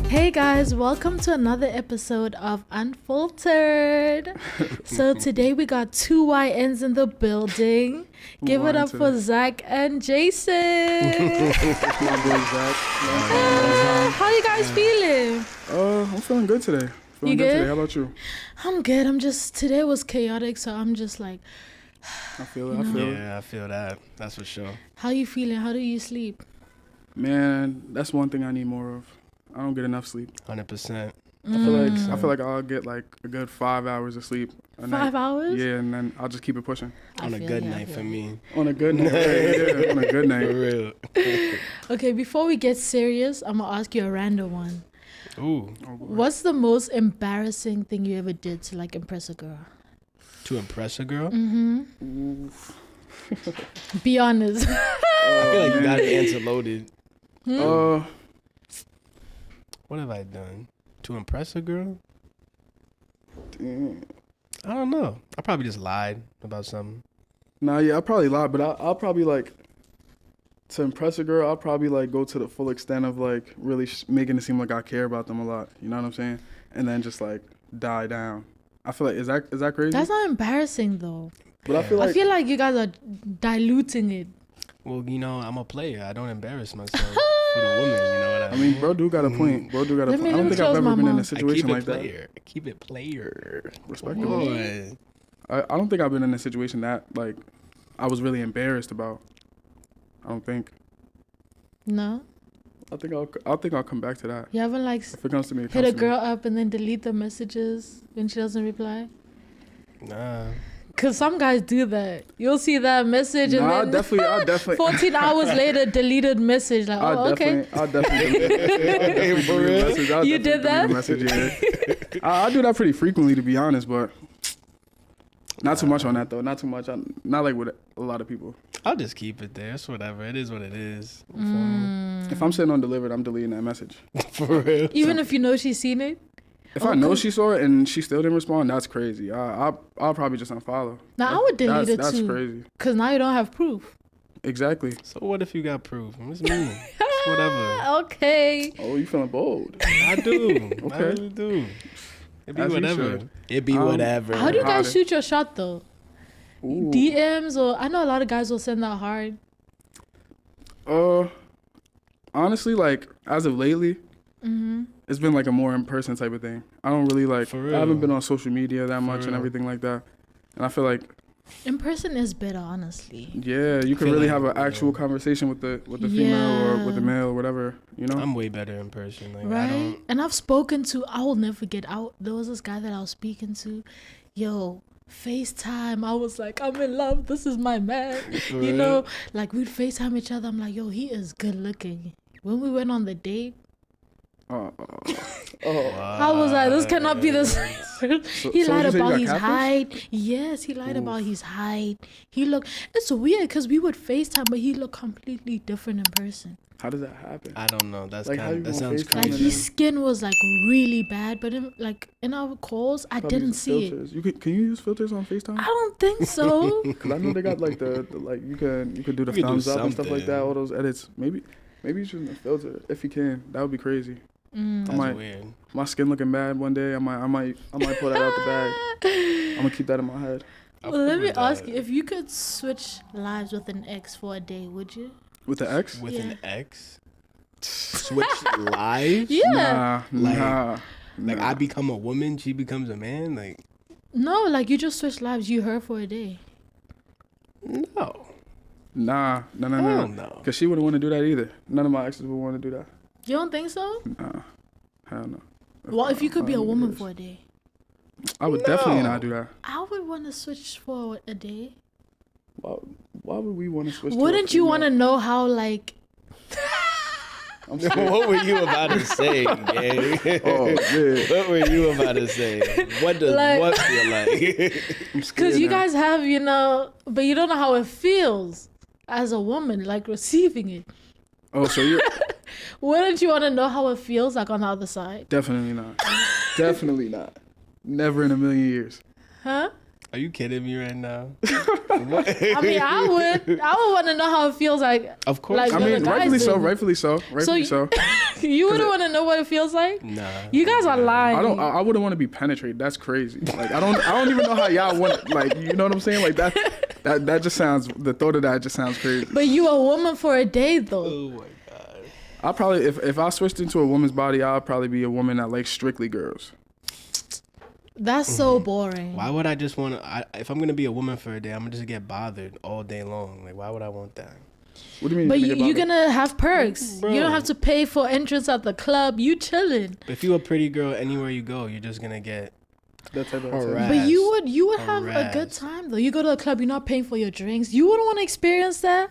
Hey guys, welcome to another episode of Unfiltered. So today we got two YNs in the building. Give it up for Zach and Jason. My boy Zach. How you guys feeling? I'm feeling good today. You good? How about you? I'm good. Today was chaotic, so I'm just like, I feel it. I feel it. Yeah, I feel that. That's for sure. how you feeling? How do you sleep? Man, that's one thing I need more of. I don't get enough sleep. 100%. I feel like I'll get like a good 5 hours of sleep a night. 5 hours? Yeah, and then I'll just keep it pushing. On a good night for me. On a good night. Yeah, on a good night. For real. Okay, before we get serious, I'm gonna ask you a random one. Ooh. What's the most embarrassing thing you ever did to like impress a girl? To impress a girl? Oof. Be honest. I feel like you got an answer loaded. What have I done? To impress a girl? Damn. I don't know. I probably just lied about something. Nah, yeah, I'll probably lie, but I'll probably like, to impress a girl, I'll probably like go to the full extent of like really making it seem like I care about them a lot. You know what I'm saying? And then just like die down. I feel like, is that crazy? That's not embarrassing though. But I feel like you guys are diluting it. Well, you know, I'm a player. I don't embarrass myself for the woman. You know what I mean? I mean, bro do got a point. Bro do got a Let point. me I don't think I've close ever my been in a mouth. situation like that. I keep it player. Respectable. Boy. I don't think I've been in a situation that like I was really embarrassed about. I don't think. No? I think I'll come back to that. You haven't like If it comes to me, it hit comes a to girl up and then delete the messages when she doesn't reply? Nah. Cause some guys do that. You'll see that message me. and Nah, then I definitely 14 hours later deleted message like, oh, okay. I'll definitely For real? You did that? Message, yeah. I do that pretty frequently, to be honest, but not too much on that though. Not too much. Not like with a lot of people. I'll just keep it there. It's whatever. It is what it is. You feel me? If I'm sitting undelivered, I'm deleting that message. For real. Even if you know she's seen it? If I know she saw it and she still didn't respond, that's crazy. I'll probably just unfollow. Now I would delete it that's too. That's crazy. Cause now you don't have proof. Exactly. So what if you got proof? It's me. It's whatever. Okay. Oh, you feeling bold? I do. Okay. I really do. It be As you whatever. should. It be whatever. How do you guys Hard. shoot your shot though? Ooh. DMs or I know a lot of guys will send that hard. Honestly, like as of lately, it's been like a more in person type of thing. I don't really like. For real. I haven't been on social media that much and real. everything like that, and I feel like In person is better, honestly. yeah, you can feel really like, have an actual conversation with the female or with the male or whatever. You know. I'm way better in person. Like I Right? don't. And I've spoken to, I will never forget, there was this guy that I was speaking to. Yo, FaceTime. I was like, I'm in love. This is my man. For You real? know, like we'd FaceTime each other. I'm like, yo, he is good looking. When we went on the date, I was like, this cannot be the same. He so lied you say you about got his catfish? height. Yes, he lied about his height. He looked, it's weird because we would FaceTime, but he looked completely different in person. How does that happen? I don't know. That's Like, how you that gonna sounds FaceTime Like crazy. his skin was like really bad, but in our calls, I Probably didn't use see it. filters. Can you use filters on FaceTime? I don't think so. Because I know they got like the like you can do the You can do thumbs up and stuff like something. that. All those edits. Maybe he's using a filter. If he can, that would be crazy. That's might- weird. My skin looking bad one day. I might pull that out the bag. I'm gonna keep that in my head. I'll Well, let figure me it ask out. you, if you could switch lives with an ex for a day, would you? With the X? With Yeah. an ex. Switch lives. Yeah. Nah. Like I become a woman, she becomes a man. Like No, like you just switch lives, you her for a day. no. Nah. Hell no. Because she wouldn't want to do that either. None of my exes would want to do that. You don't think so? Nah. Hell no. Well, if you could be a woman for for a day, I would definitely not do that. I would want to switch for a day. Why would we want to switch? Wouldn't you want to know how, like, I'm scared. What were you about to say, gang? Oh man. What were you about to say? What does Like- what feel like? I'm scared because you now. guys have, but you don't know how it feels as a woman, like receiving it. Oh, so you're Wouldn't you want to know how it feels, like on the other side? definitely not. Definitely not. Never in a million years. Huh? Are you kidding me right now? I mean, I would want to know how it feels like. Of course. Like, I mean, rightfully so. You wouldn't want to know what it feels like? Nah. You guys are lying. I wouldn't want to be penetrated. That's crazy. Like I don't even know how y'all want. Like, you know what I'm saying? Like that just sounds. The thought of that just sounds crazy. But you a woman for a day though. Oh my god. I'll probably if I switched into a woman's body, I'll probably be a woman that likes strictly girls. That's so boring. Why would I just want to? If I'm gonna be a woman for a day, I'm gonna just get bothered all day long. Like, why would I want that? What do you mean? But you're gonna have perks. Bro. You don't have to pay for entrance at the club. You chilling. But if you're a pretty girl, anywhere you go, you're just gonna get that type of harassed. But you would have a good time though. You go to a club, you're not paying for your drinks. You wouldn't want to experience that.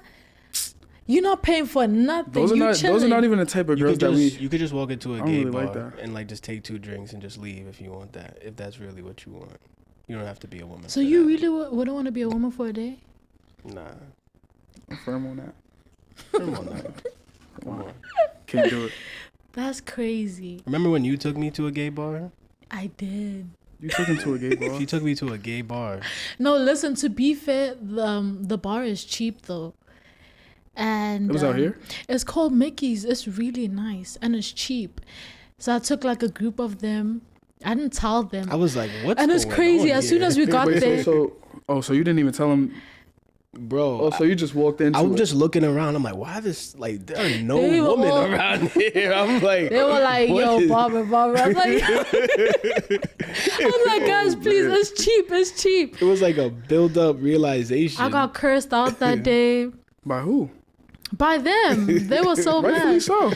You're not paying for nothing. Those are not even the type of girls You could just walk into a gay really bar like and like just take 2 drinks and just leave if you want that. If that's really what you want, you don't have to be a woman. So you really wouldn't want to be a woman for a day? Nah. I'm firm on that. Come on now. Come on. Can't do it. That's crazy. Remember when you took me to a gay bar? I did. You took him to a gay bar? She took me to a gay bar. No, listen. To be fair, the bar is cheap though. And it was out here? It's called Mickey's. It's really nice and it's cheap. So I took like a group of them. I didn't tell them. I was like, what's And it's going crazy. on As soon here? as we got there. So you didn't even tell him, bro. Oh, so you just walked into I'm it. just looking around. I'm like, why this? Like, there are no They were women all- around here. I'm like, They were like, what yo, is- Barbara. I'm like, guys, please, it's cheap. It was like a build-up realization. I got cursed out that day By who? by them. They were so Rightfully mad. so.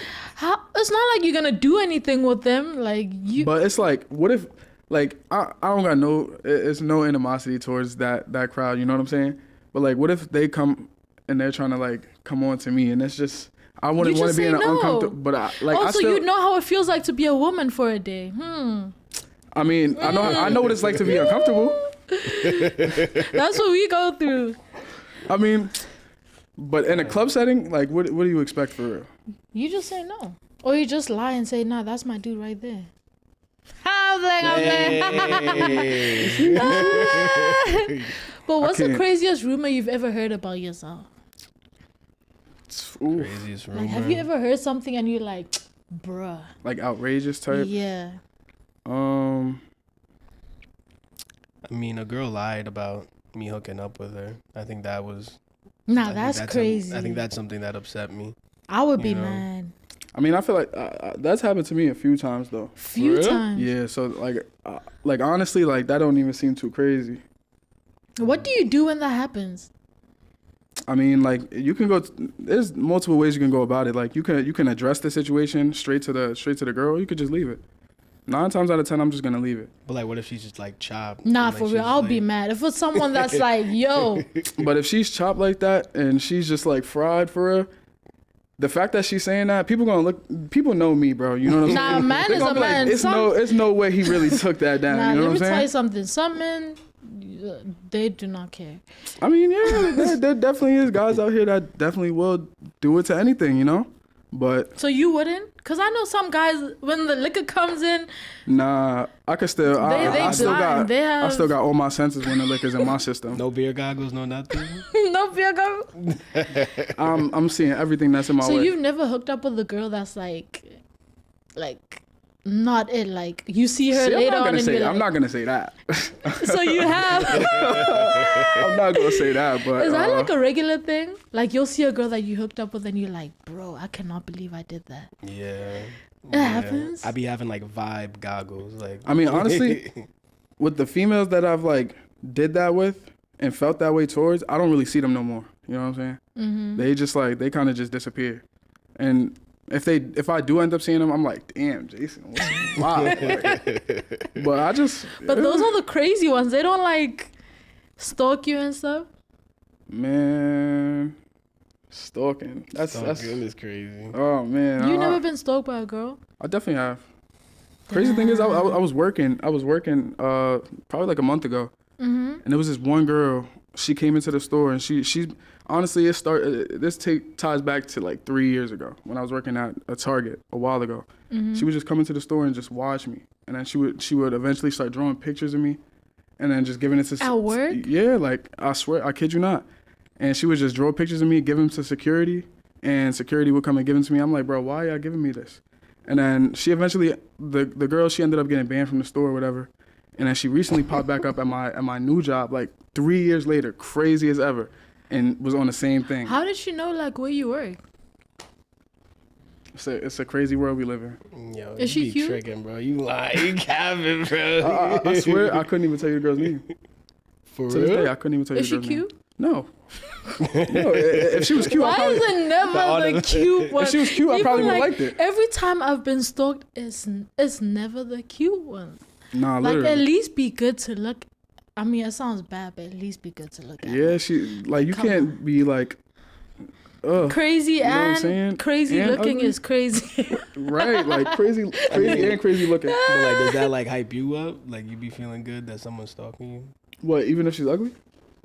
It's not like you're gonna do anything with them. Like you. But it's like, what if, like, I don't got it's no animosity towards that crowd, you know what I'm saying? But like, what if they come and they're trying to like come on to me and it's just, I wouldn't want to be in an uncomfortable, but also, you know how it feels like to be a woman for a day. I mean, I know what it's like to be uncomfortable. That's what we go through. I mean, but in a club setting, like, what do you expect for real? You just say no. Or you just lie and say, nah, that's my dude right there. I'm But what's the craziest rumor you've ever heard about yourself? Ooh. Craziest rumor. Like, have you ever heard something and you're like, bruh? Like outrageous type? Yeah. I mean, a girl lied about me hooking up with her. I think that was... Nah, that's crazy. I think that's something that upset me. I would be mad. I mean, I feel like that's happened to me a few times though. Few times. Yeah, so like honestly, like that don't even seem too crazy. What do you do when that happens? I mean, like you can go. There's multiple ways you can go about it. Like you can address the situation straight to the girl. Or you could just leave it. 9 times out of 10, I'm just gonna leave it. But like, what if she's just like chopped? Nah, like, for real, I'll be mad. If it's someone that's like, yo. But if she's chopped like that and she's just like fried for real, the fact that she's saying that, people gonna look. People know me, bro. You know what I'm saying? Nah, man They is gonna a be man. Like, it's no way he really took that down. Nah, you know let what me I'm saying? tell you something. Some men, they do not care. I mean, yeah, there definitely is guys out here that definitely will do it to anything, you know? But So you wouldn't? Because I know some guys, when the liquor comes in, nah, I could still. I still blind. got. I still got all my senses when the liquor's in my system. No beer goggles, no nothing. no beer go. I'm seeing everything that's in my way. So you've never hooked up with a girl that's like not it. Like you see her later on and you're like, I'm not gonna say that. So you have. I'm not gonna say that, but Is that like a regular thing? Like you'll see a girl that you hooked up with and you're like, bro, I cannot believe I did that. Yeah. It happens. I be having like vibe goggles. Like, I mean, honestly, with the females that I've like did that with and felt that way towards, I don't really see them no more. You know what I'm saying? Mm-hmm. They just like they kind of just disappear. And if I do end up seeing them, I'm like, damn, Jason, wow. But I just. But those are the crazy ones. They don't like stalk you and stuff. Man, stalking. That's is crazy. Oh man. You never been stalked by a girl? I definitely have. Crazy thing is, I was working probably like a month ago, and there was this one girl. She came into the store and she honestly this ties back to like 3 years ago when I was working at a Target a while ago. She would just come into the store and just watch me, and then she would eventually start drawing pictures of me, and then just giving it to... At work? Yeah, like, I swear, I kid you not. And she would just draw pictures of me, give them to security, and security would come and give them to me. I'm like, bro, why y'all giving me this? And then she eventually, the girl, she ended up getting banned from the store or whatever. And then she recently popped back up at my new job, like 3 years later, crazy as ever, and was on the same thing. How did she know, like, where you work? It's a crazy world we live in. Yo, Is you she be cute? tricking, bro. You lying. You capping, bro. I swear I couldn't even tell you the girl's name. For To real? this day, I couldn't even tell you Is the she girl's cute? name. No. No, if she was cute, I Why probably... is it never the cute one? If she was cute, I probably would have like, liked it. Every time I've been stalked, it's never the cute one. Nah, Like, literally. at least be good to look. I mean, it sounds bad, but at least be good to look at. Yeah, she... Like, you can't be like... Crazy you know what I'm and saying? crazy And looking ugly. is crazy. Right, like crazy and crazy looking. But like, does that like hype you up? Like, you be feeling good that someone's stalking you? What, even if she's ugly?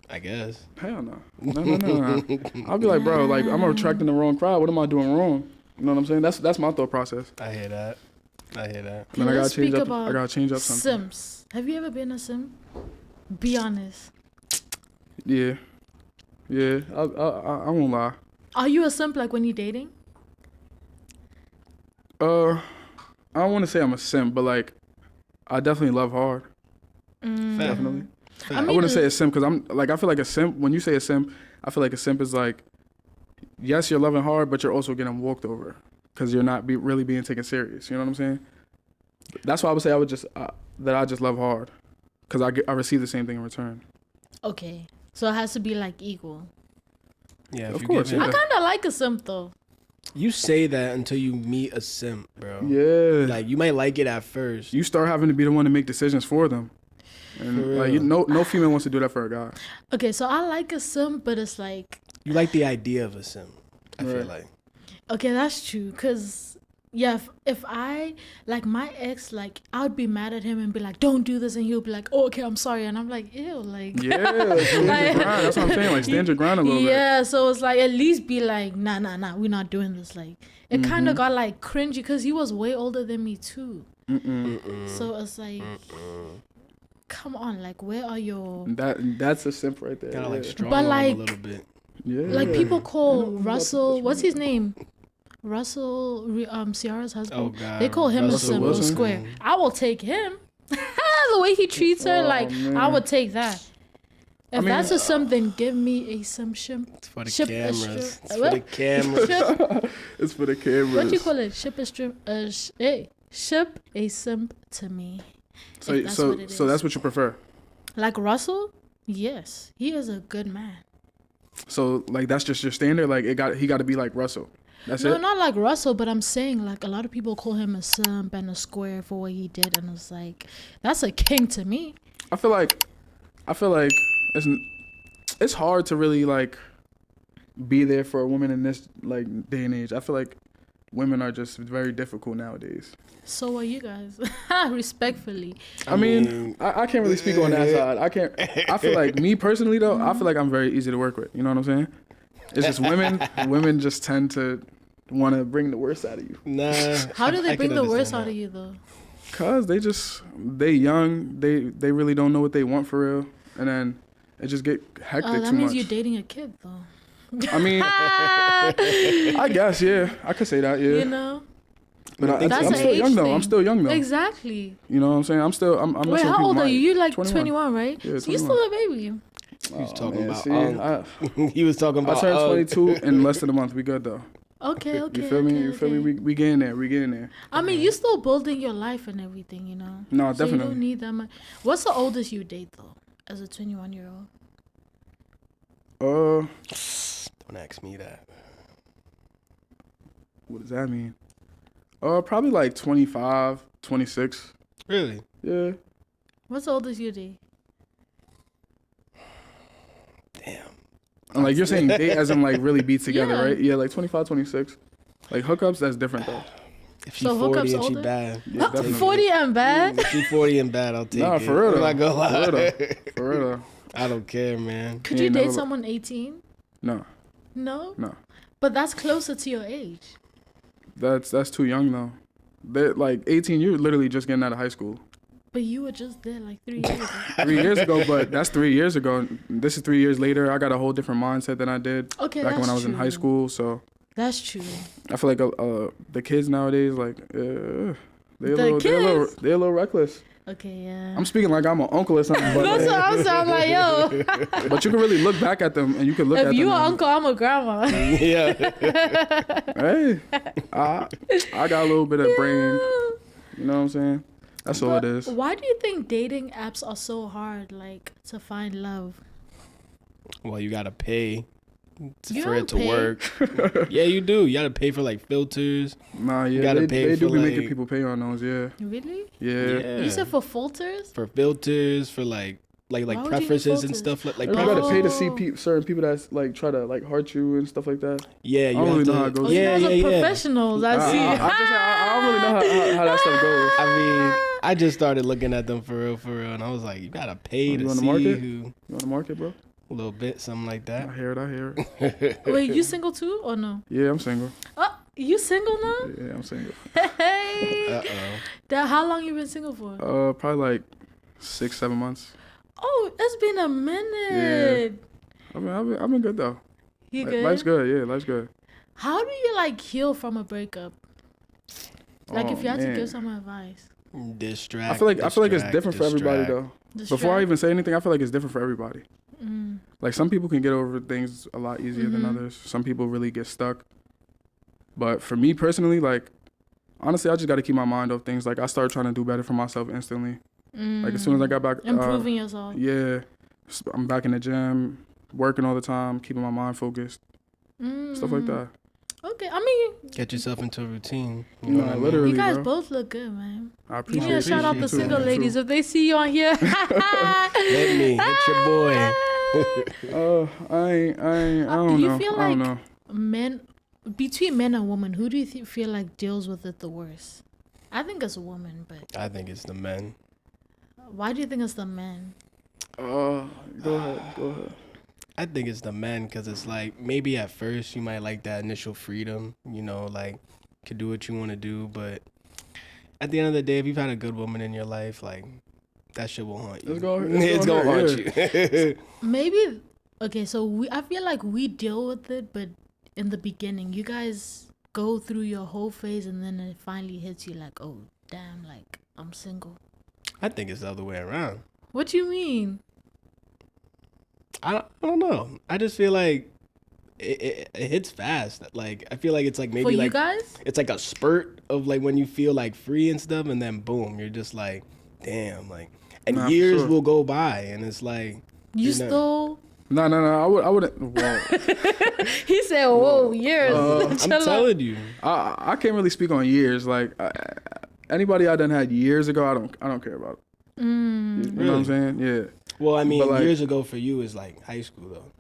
I guess. Hell no. No. I'll be like, bro, like, I'm attracting the wrong crowd. What am I doing wrong? You know what I'm saying? That's my thought process. I hear that. And then I gotta change up something. Sims. Have you ever been a sim? Be honest. Yeah. I won't lie. Are you a simp like when you're dating? I don't want to say I'm a simp, but like, I definitely love hard. Definitely. I wouldn't say a simp because I'm like, I feel like a simp. When you say a simp, I feel like a simp is like, yes, you're loving hard, but you're also getting walked over because you're not really being taken serious. You know what I'm saying? That's why I would say I would just that I just love hard because I receive the same thing in return. Okay, so it has to be like equal. Yeah, of course. I kind of like a simp though. You say that until you meet a simp, bro. Yeah. Like, you might like it at first. You start having to be the one to make decisions for them. And like, no female wants to do that for a guy. Okay, so I like a simp, but it's like... You like the idea of a simp, I feel like. Okay, that's true. Because, yeah, if I... Like, my ex, like, I would be mad at him and be like, don't do this. And he'll be like, oh, okay, I'm sorry. And I'm like, ew, like... Yeah, like, stand your grind. That's what I'm saying. Like, stand your ground a little bit. Yeah, so it's like, at least be like, nah, we're not doing this. Like, it kind of got, like, cringy because he was way older than me, too. So it's like... Come on, like, where are your... That's a simp right there. Kind of like strong But, like, a little bit. Yeah. Like, people call Russell... What's his name? Russell, Ciara's husband. Oh, God. They call him a Russell simp or Wilson? square. I will take him. The way he treats her, like, man. I would take that. If that's a simp, then give me a simp ship. It's for the Ship- cameras. ship- It's for the cameras. Ship, It's for the cameras. what do you call it? Ship a strip. Ship a simp to me. If that's what it So is. that's what you prefer. Like Russell, yes, he is a good man. So like that's just your standard. Like he got to be like Russell. That's No, it. not like Russell, but I'm saying like a lot of people call him a simp and a square for what he did, and it's like that's a king to me. I feel like it's hard to really like be there for a woman in this like day and age. I feel like women are just very difficult nowadays. So are you guys, respectfully. I mean, I can't really speak on that side. I feel like me personally though, I feel like I'm very easy to work with. You know what I'm saying? It's just women just tend to want to bring the worst out of you. Nah. How do they I bring can the worst understand out that. of you though? Cause they young, they really don't know what they want for real, and then it just get hectic That too means much. you're dating a kid though. I mean, I guess yeah, I could say that yeah. You know. But That's I'm an still age young though. thing. I'm still young though. Exactly. You know what I'm saying? I'm Wait, messing with how people old my are you? age. You're like 21. 21, right? Yeah, So you're still a baby. He was talking man, about. see, He was talking about. I turned 22 in less than a month. We good though. Okay. You feel me? You feel me? We getting there. We getting there. I mean, you're still building your life and everything, you know. No, So you definitely. don't need that much. What's the oldest you date though, as a 21-year-old? Don't ask me that. What does that mean? Probably like 25, 26. Really? Yeah. What's the oldest you date? Damn. And like you're saying date as in like really be together, Yeah. right? Yeah, like 25, 26. Like hookups, that's different though. If she So 40 hookups and she older? bad, Yeah, I'll take definitely. it. 40 and bad? If she 40 and bad, I'll take Nah, it. for real I'm though. not gonna lie. For real though. For real though. I don't care, man. Could You you ain't date never- someone 18? No, No? no. But that's closer to your age. That's too young though. They're like 18, you're literally just getting out of high school. But you were just there like 3 years ago. 3 years ago, but that's 3 years ago. This is 3 years later. I got a whole different mindset than I did back when I was in high school. So that's true. I feel like the kids nowadays, like, they're a little reckless. Okay, yeah. I'm speaking like I'm an uncle or something. But that's what I'm saying. I'm like, yo. But you can really look back at them, and you can look at them. If you an uncle, I'm a grandma. Yeah. Hey, I got a little bit of brain. You know what I'm saying? That's all it is. Why do you think dating apps are so hard, like, to find love? Well, you gotta pay for it to work. Yeah, you do. You gotta pay for like filters. Nah, yeah, you gotta pay they for do be like, making people pay on those. Yeah. Really? Yeah. You said for filters? For filters, for like preferences and stuff like you gotta pay to see certain people that's like try to like heart you and stuff like that. Yeah, you I don't really have know to, how it goes. Yeah, professionals. I see. I don't really know how that stuff goes. I mean, I just started looking at them for real, and I was like, you gotta pay to see who. You on the market, bro? A little bit, something like that. I hear it. Wait, you single too or no? Yeah, I'm single. Oh, you single now? Yeah, I'm single. Hey. How long you been single for? Probably like 6-7 months. Oh, it's been a minute. Yeah. I've been good though. You good? Life's good. Yeah, life's good. How do you like heal from a breakup? Like if you had to give some advice. Distract. I feel like it's different for everybody though. Before I even say anything, I feel like it's different for everybody. Like some people can get over things a lot easier than others. Some people really get stuck. But for me personally, like honestly, I just got to keep my mind off things. Like I started trying to do better for myself instantly. Like as soon as I got back, improving yourself. Yeah, I'm back in the gym, working all the time, keeping my mind focused, stuff like that. Okay, I mean, get yourself into a routine. You know what I mean? Literally, you guys bro. both look good, man. I appreciate it. You need to shout out the single ladies if they see you on here. Let me hit your boy. I don't know. Feel I don't like know. Between men and women, who do you feel like deals with it the worst? I think it's a woman, but I think it's the men. Why do you think it's the men? Go ahead. I think it's the men because it's like maybe at first you might like that initial freedom, you know, like could do what you want to do, but at the end of the day, if you've had a good woman in your life, like that shit will haunt you. It's gonna haunt you. Maybe okay. So I feel like we deal with it, but in the beginning, you guys go through your whole phase, and then it finally hits you like, oh damn, like I'm single. I think it's the other way around. What you mean? I don't know. I just feel like it hits fast. Like I feel like it's like maybe for like you guys, it's like a spurt of like when you feel like free and stuff, and then boom, you're just like, damn, like, and years will go by, and it's like you still. No. I wouldn't. Whoa. He said, "Whoa, years." I'm telling you, I can't really speak on years. Like anybody I done had years ago, I don't care about. You know what I'm saying? Yeah. Well, I mean, like, years ago for you is like high school though.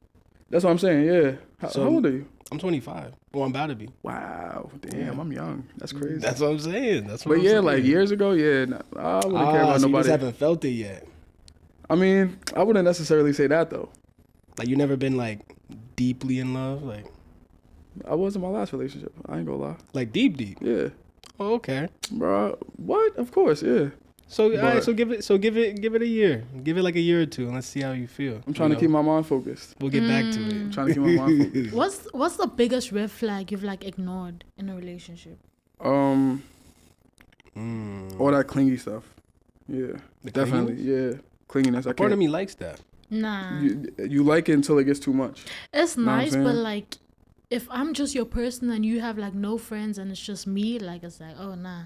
That's what I'm saying. Yeah. How old are you? I'm 25. Well, I'm about to be. Wow. Damn, I'm young. That's crazy. That's what I'm saying. But yeah, like years ago, yeah, I wouldn't care about nobody. You just haven't felt it yet. I mean, I wouldn't necessarily say that though. Like you never been like deeply in love, like. I was in my last relationship. I ain't gonna lie. Like deep. Yeah. Oh, okay. Bro, what? Of course, yeah. So all right, so give it a year. Give it like a year or two, and let's see how you feel. I'm trying to keep my mind focused. We'll get back to it. I'm trying to keep my mind focused. What's the biggest red flag you've like ignored in a relationship? All that clingy stuff. Yeah, definitely. Clinginess? Yeah, clinginess. Part of me likes that. Nah. You like it until it gets too much. It's nice, but like, if I'm just your person and you have like no friends and it's just me, like it's like, oh nah.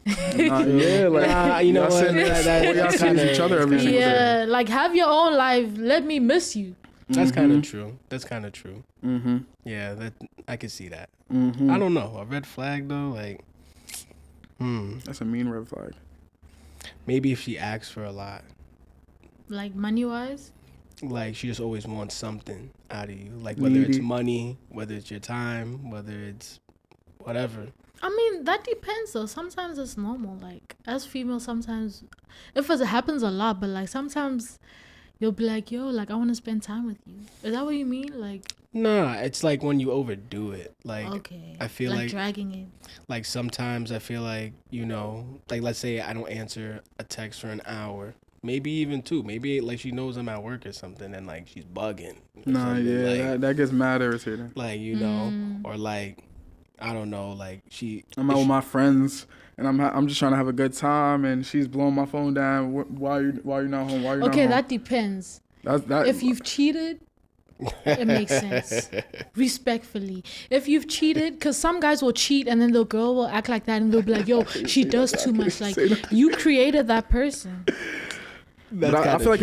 Yeah, like you know what? Y'all see each other every single day. Yeah, like have your own life. Let me miss you. That's kind of true. Mm-hmm. Yeah, that I can see that. Mm-hmm. I don't know, a red flag though, like, That's a mean red flag. Maybe if she asks for a lot, like money wise. Like she just always wants something out of you, like whether it's money, whether it's your time, whether it's whatever. I mean, that depends though. Sometimes it's normal. Like as females, sometimes it happens a lot, but like sometimes you'll be like, yo, like I want to spend time with you. Is that what you mean? Like Nah, it's like when you overdo it. Like, Okay. I feel like dragging it. like sometimes I feel like, you know, like let's say I don't answer a text for an hour, maybe even 2. Maybe like she knows I'm at work or something and like she's bugging. Nah, yeah, like, that gets mad irritating. like, you know, or like, I don't know, like I'm out with my friends and I'm just trying to have a good time and she's blowing my phone down. Why you not home? Why you not home? Okay, that depends. That If you've cheated, it makes sense. Respectfully. If you've cheated, because some guys will cheat and then the girl will act like that and they'll be like, yo, she does too much. Like, you created that person. But I feel like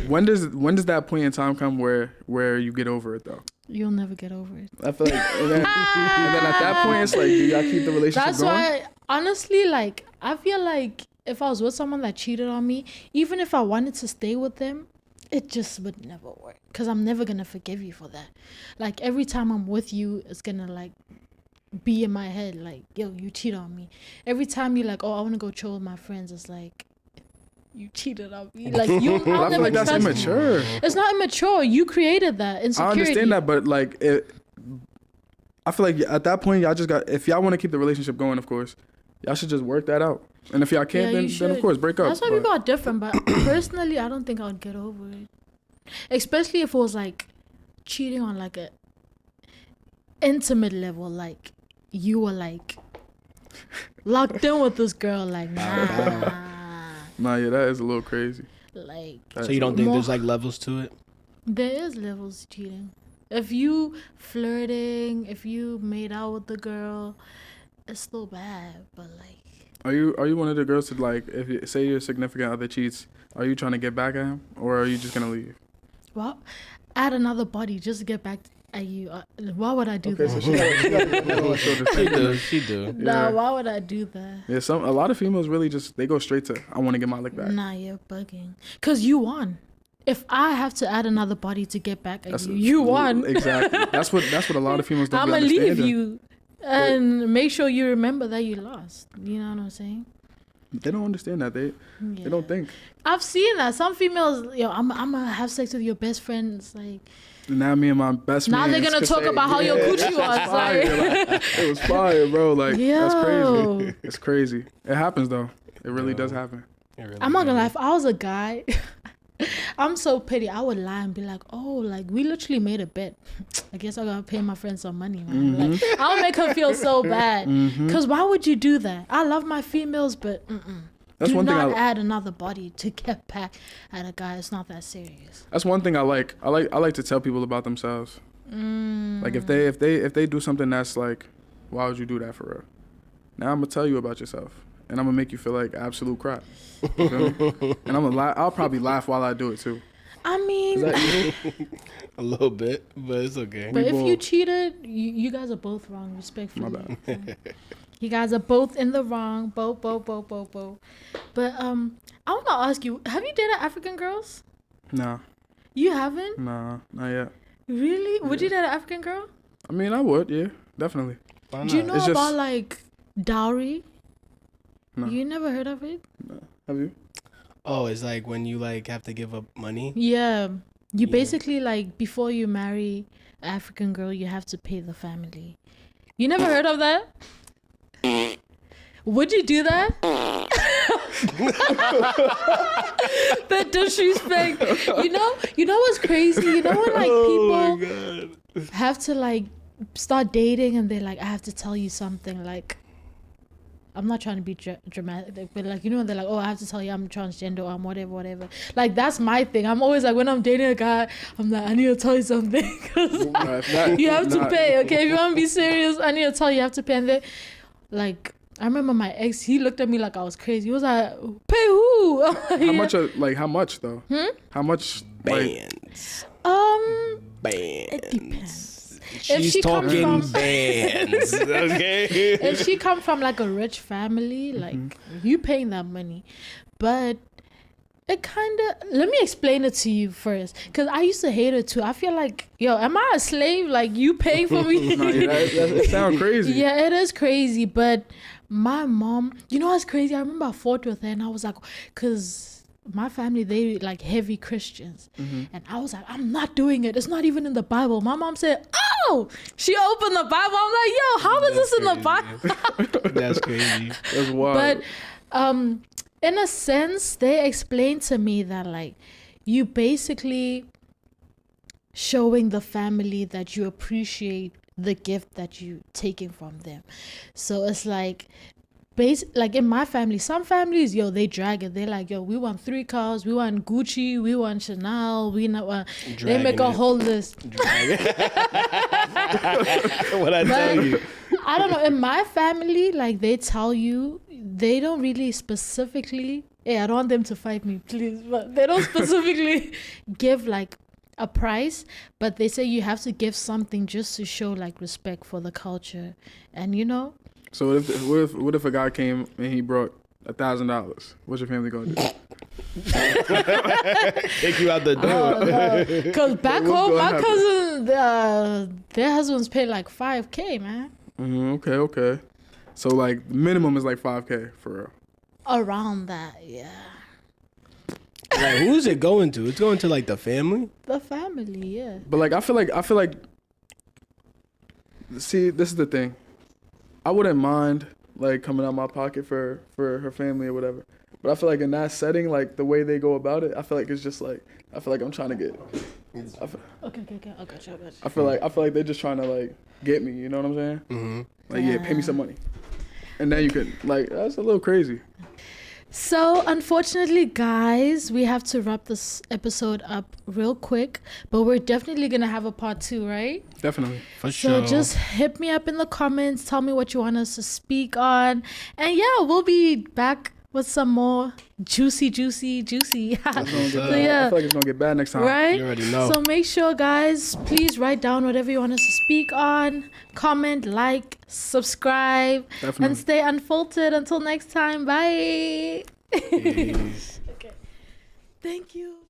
when does that point in time come where you get over it though? You'll never get over it. I feel like and then at that point it's like, do y'all keep the relationship That's going? why, honestly, like, I feel like if I was with someone that cheated on me, even if I wanted to stay with them, it just would never work. Because I'm never going to forgive you for that. Like, every time I'm with you, it's going to, like, be in my head, like, yo, you cheat on me. Every time you're like, oh, I want to go chill with my friends, it's like, you cheated on me. Like, I feel like that's immature. It's not immature. You created that insecurity. I understand that, but, like, I feel like at that point, y'all just got, if y'all want to keep the relationship going, of course, y'all should just work that out. And if y'all can't, then of course, break up. That's why people are different. But personally, I don't think I would get over it. Especially if it was like cheating on like a intimate level. Like you were like locked in with this girl. Like, nah. Nah, yeah, that is a little crazy. Like, so you don't think there's like levels to it? There is levels to cheating. If you flirting, if you made out with the girl, it's still bad. But like, are you one of the girls to like, if you say your significant other cheats, are you trying to get back at him or are you just gonna leave? Well, add another body just to get back at you. Why would I do that? So she do. Nah, why would I do that? Yeah, a lot of females really just, they go straight to, I want to get my lick back. Nah, you're bugging. Cause you won. If I have to add another body to get back at you won. Exactly. That's what a lot of females don't I'ma understand. leave you and make sure you remember that you lost. You know what I'm saying? They don't understand that. They don't think. I've seen that. Some females, yo, I'm gonna have sex with your best friend. It's like, now me and my best now they're gonna talk about how your coochie was. Like, it was fire, bro. Like, that's yo. crazy. It's crazy. It happens though. It really does happen. Really I'm not gonna lie. If I was a guy, I'm so petty. I would lie and be like, oh, like we literally made a bet. I guess I gotta pay my friend some money, man. Like, I'll make her feel so bad. Cause why would you do that? I love my females, but That's do one thing not add another body to get back at a guy. It's not that serious. That's one thing I like. I like to tell people about themselves. Like if they do something that's like, why would you do that for real? Now I'm gonna tell you about yourself, and I'm gonna make you feel like absolute crap. You feel me? And I'll probably laugh while I do it too. I mean, a little bit, but it's okay. But if you cheated, you guys are both wrong, respectfully. My bad. You guys are both in the wrong. Both. But I want to ask you, have you dated African girls? Nah. You haven't? Nah, not yet. Really? Would you date an African girl? I mean, I would, yeah, definitely. Why not? Do you know about like dowry? No. You never heard of it? No. Have you? Oh, it's like when you like have to give up money. Yeah. You basically like before you marry an African girl, you have to pay the family. You never heard of that? Would you do that? The disrespect. You know what's crazy? You know when like people have to like start dating and they're like, I have to tell you something. Like, I'm not trying to be dramatic, but like, you know, they're like, oh, I have to tell you I'm transgender or I'm whatever. Like, that's my thing. I'm always like, when I'm dating a guy, I'm like, I need to tell you something. You have to pay, okay? If you want to be serious, I need to tell you, you have to pay. And then, like, I remember my ex, he looked at me like I was crazy. He was like, pay who? How much though? How much? Bands. Bands. It depends. She's talking bands, okay? If she come from like a rich family, like you paying that money, but it kind of, let me explain it to you first, because I used to hate it too. I feel like, yo, am I a slave? Like, you paying for me? It sounds crazy. Yeah, it is crazy, but my mom, you know what's crazy? I remember I fought with her and I was like, because my family, they like heavy Christians. And I was like, I'm not doing it. It's not even in the Bible. My mom said, oh, she opened the Bible. I'm like, yo, how is this in the Bible? That's crazy. That's wild. But in a sense, they explained to me that like you basically showing the family that you appreciate the gift that you taking from them. So it's like like in my family, some families, yo, they drag it. They're like, yo, we want 3 cars, we want Gucci, we want Chanel, we not they make a whole list. What I tell you. I don't know. In my family, like they tell you, they don't really specifically. Hey, I don't want them to fight me, please. But they don't specifically give like a price, but they say you have to give something just to show like respect for the culture, and you know. So what if a guy came and he brought $1,000? What's your family gonna do? Take you out the door. Because back home, my cousin, their husbands pay like $5,000, man. Okay. So like minimum is like $5,000 for real. Around that, yeah. Like, who's it going to? It's going to like the family. The family, yeah. But like I feel like. See, this is the thing. I wouldn't mind like coming out my pocket for her family or whatever. But I feel like in that setting, like the way they go about it, I feel like it's just like I feel like I'm trying to get. Okay. I got you. I feel like they're just trying to like get me. You know what I'm saying? Mm-hmm. Like yeah, pay me some money, and then you could like that's a little crazy. So unfortunately, guys, we have to wrap this episode up real quick, but we're definitely gonna have a part 2, right? Definitely, for sure. So just hit me up in the comments, tell me what you want us to speak on, and yeah, we'll be back with some more juicy. So yeah, I feel like it's gonna get bad next time. Right? You already know. So make sure, guys, please write down whatever you want us to speak on, comment, like, subscribe, and stay unfiltered. Until next time, bye. Peace. Okay. Thank you.